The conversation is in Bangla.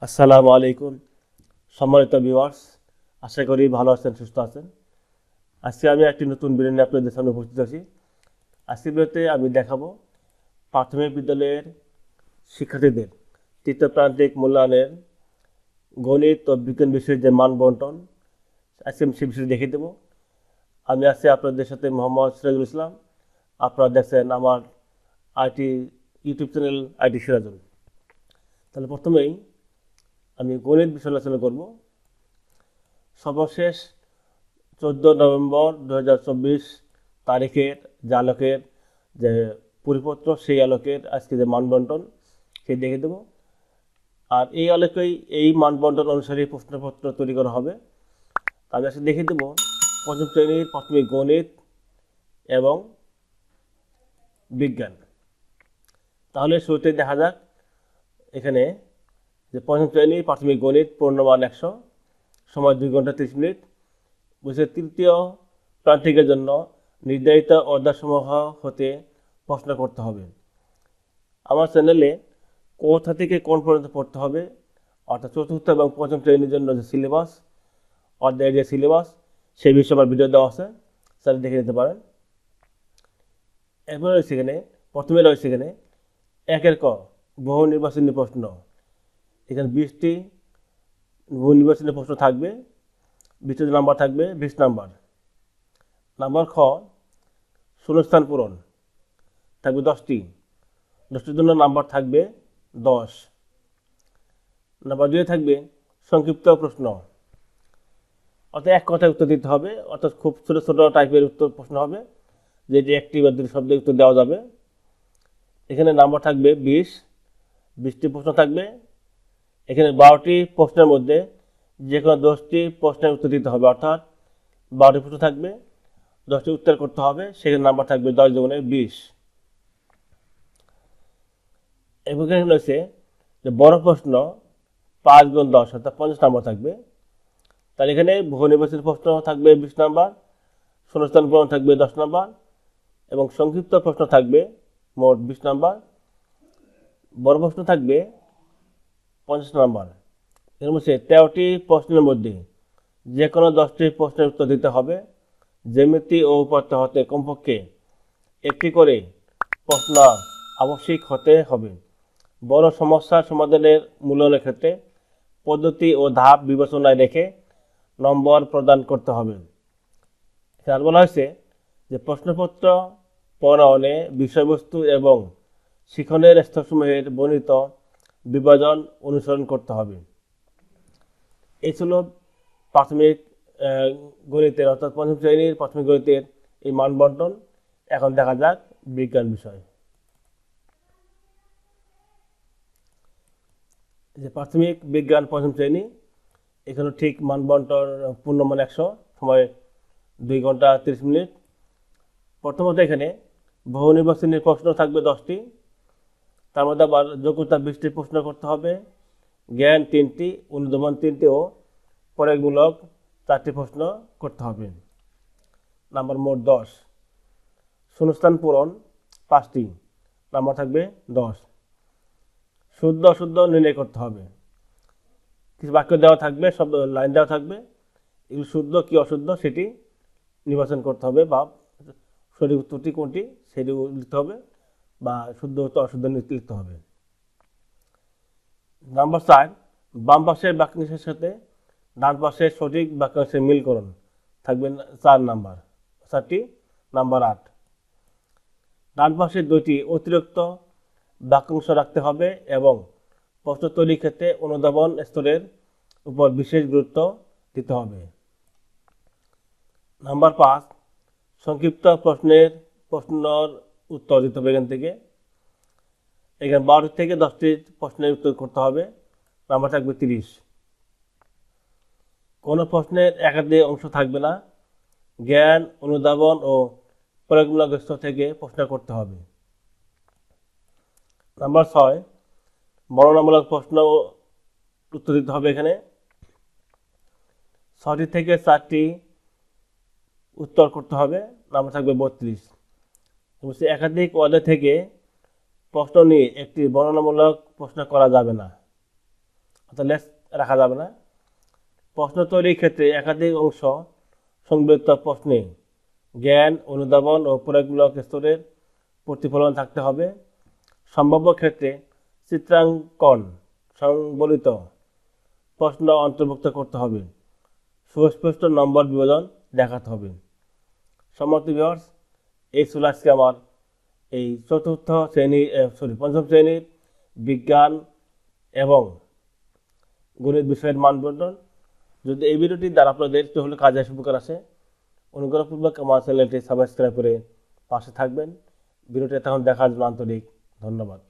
আসসালামু আলাইকুম সম্মানিত ভিউয়ার্স, আশা করি ভালো আছেন, সুস্থ আছেন। আজকে আমি একটি নতুন ভিডিও নিয়ে আপনাদের সামনে উপস্থিত আছি। আজকের ভিডিওতে আমি দেখাবো প্রাথমিক বিদ্যালয়ের শিক্ষার্থীদের তৃতীয় প্রান্তিক মূল্যায়নের গণিত ও বিজ্ঞান বিষয়ের যে মান বন্টন, আজকে আমি সেই বিষয়ে দেখিয়ে দেবো। আমি আছি আপনাদের সাথে মোহাম্মদ সিরাজুল ইসলাম। আপনারা দেখছেন আমার IT YouTube channel IT Sirajul. তাহলে প্রথমেই আমি গণিত বিষয় আলোচনা করব। সর্বশেষ 14 নভেম্বর 2024 তারিখের যে আলোকের যে পরিপত্র, সেই আলোকের আজকে যে মানবন্টন সেই দেখে দেব। আর এই আলোকেই এই মানবন্টন অনুসারে প্রশ্নপত্র তৈরি করা হবে। আমি আজকে দেখে দেব পঞ্চম শ্রেণীর প্রাথমিক গণিত এবং বিজ্ঞান। তাহলে শুরুতে দেখা যাক এখানে যে পঞ্চম শ্রেণীর প্রাথমিক গণিত পূর্ণমান 100, সময় 2 ঘন্টা 30 মিনিট। বলছে তৃতীয় প্রান্তিকের জন্য নির্ধারিত অধ্যায়সমূহ হতে প্রশ্ন করতে হবে। আমার চ্যানেলে কোথা থেকে কোন পর্যন্ত পড়তে হবে, অর্থাৎ চতুর্থ এবং পঞ্চম শ্রেণীর জন্য যে সিলেবাস, অধ্যায়ের যে সিলেবাস, সেই বিষয়ে আমার ভিডিও দেওয়া আছে, স্যার দেখে নিতে পারেন। এরপরে রয়েছে এখানে, প্রথমে রয়েছে এখানে 1-এর ক বহু নির্বাচনী প্রশ্ন। এখানে 20টি বহু নির্বাচনী প্রশ্ন থাকবে, 20টি নাম্বার থাকবে, 20 নাম্বার। নাম্বার খ শূন্যস্থান পূরণ থাকবে 10টি, 10টির জন্য নাম্বার থাকবে 10। নাম্বার 2 থাকবে সংক্ষিপ্ত প্রশ্ন, অর্থাৎ এক কথায় উত্তর দিতে হবে, অর্থাৎ খুব ছোট ছোট টাইপের উত্তর প্রশ্ন হবে, যেটি একটি বা দুটি শব্দে উত্তর দেওয়া যাবে। এখানে নাম্বার থাকবে 20টি প্রশ্ন থাকবে। এখানে 12টি প্রশ্নের মধ্যে যে কোনো 10টি প্রশ্নের উত্তর দিতে হবে, অর্থাৎ 12টি প্রশ্ন থাকবে, 10টি উত্তর করতে হবে, সেখানে নাম্বার থাকবে 10 × 20। এবং এখানে রয়েছে যে বড় প্রশ্ন 5 × 10 অর্থাৎ 50 নাম্বার থাকবে। তাহলে এখানে বহু নির্বাচনী প্রশ্ন থাকবে 20 নাম্বার, শূন্যস্থান পূরণ থাকবে 10 নাম্বার এবং সংক্ষিপ্ত প্রশ্ন থাকবে মোট 20 নাম্বার। বড় প্রশ্ন থাকবে 50 নাম্বার। এর মধ্যে 13টি প্রশ্নের মধ্যে যে কোনো 10টি প্রশ্নের উত্তর দিতে হবে। জ্যামিতি ও উপাত্ত হতে কমপক্ষে একটি করে প্রশ্ন আবশ্যিক হতে হবে। বড় সমস্যার সমাধানের মূল্যায়নের ক্ষেত্রে পদ্ধতি ও ধাপ বিবেচনায় রেখে নম্বর প্রদান করতে হবে। আর বলা হয়েছে যে প্রশ্নপত্র প্রণয়নে বিষয়বস্তু এবং শিখনের স্তরসমূহের বর্ণিত বিভাজন অনুসরণ করতে হবে। এই ছিল প্রাথমিক গণিতের, অর্থাৎ পঞ্চম শ্রেণীর প্রাথমিক গণিতের এই মানবন্টন। এখন দেখা যাক বিজ্ঞান বিষয়। যে প্রাথমিক বিজ্ঞান পঞ্চম শ্রেণী, এখানে ঠিক মানবন্টন পূর্ণমান 100, সময় 2 ঘন্টা 30 মিনিট। প্রথমত এখানে বহু নির্বাচনী প্রশ্ন থাকবে 10টি, তার মধ্যে আবার যোগ্যতা 20টি প্রশ্ন করতে হবে, জ্ঞান 3টি, অনুধাবন 3টি ও প্রয়োগমূলক 4টি প্রশ্ন করতে হবে। নাম্বার মোট 10। শূন্যস্থান পূরণ 5টি, নাম্বার থাকবে 10। শুদ্ধ অশুদ্ধ নির্ণয় করতে হবে। কিছু বাক্য দেওয়া থাকবে, শব্দ লাইন দেওয়া থাকবে, এগুলো শুদ্ধ কি অশুদ্ধ সেটি নির্বাচন করতে হবে, বা সঠিক উত্তরটি কোনটি সেটি লিখতে হবে, বা শুদ্ধ অশুদ্ধ লিখতে হবে। নাম্বার 4, বাম পাশের বাক্যাংশের সাথে ডান পাশের সঠিক বাক্যাংশের মিলকরণ থাকবে 4 নাম্বার, 4টি, নাম্বার 8। ডান পাশে 2টি অতিরিক্ত বাক্যাংশ রাখতে হবে এবং প্রশ্ন তৈরির ক্ষেত্রে অনুধাবন স্তরের উপর বিশেষ গুরুত্ব দিতে হবে। নাম্বার 5, সংক্ষিপ্ত প্রশ্নের উত্তর দিতে হবে। এখানে 12 থেকে 10টি প্রশ্নের উত্তর করতে হবে, নাম্বার থাকবে 30। কোনো প্রশ্নের একাধিক অংশ থাকবে না, জ্ঞান, অনুধাবন ও প্রয়োগমূলক স্তর থেকে প্রশ্ন করতে হবে। নাম্বার 6, বর্ণনামূলক প্রশ্ন উত্তর দিতে হবে। এখানে 6টি থেকে 4টি উত্তর করতে হবে, নাম্বার থাকবে 32। একাধিক অধ্যায় থেকে প্রশ্ন নিয়ে একটি বর্ণনামূলক প্রশ্ন করা যাবে না, অর্থাৎ লেস রাখা যাবে না। প্রশ্ন তৈরির ক্ষেত্রে একাধিক অংশ সংবলিত প্রশ্নে জ্ঞান, অনুধাবন ও প্রয়োগমূলক স্তরের প্রতিফলন থাকতে হবে। সম্ভাব্য ক্ষেত্রে চিত্রাঙ্কন সংবলিত প্রশ্ন অন্তর্ভুক্ত করতে হবে। সুস্পষ্ট নম্বর বিভাজন দেখাতে হবে। সম্মানিত ভিউয়ার্স, এই ছিল আজকে আমার এই পঞ্চম শ্রেণীর বিজ্ঞান এবং গণিত বিষয়ের মানবন্টন। যদি এই ভিডিওটি দ্বারা আপনাদের একটু হলে কাজে উপকার আসে, অনুগ্রহপূর্বক আমার চ্যানেলটি সাবস্ক্রাইব করে পাশে থাকবেন। ভিডিওটি তখন দেখার জন্য আন্তরিক ধন্যবাদ।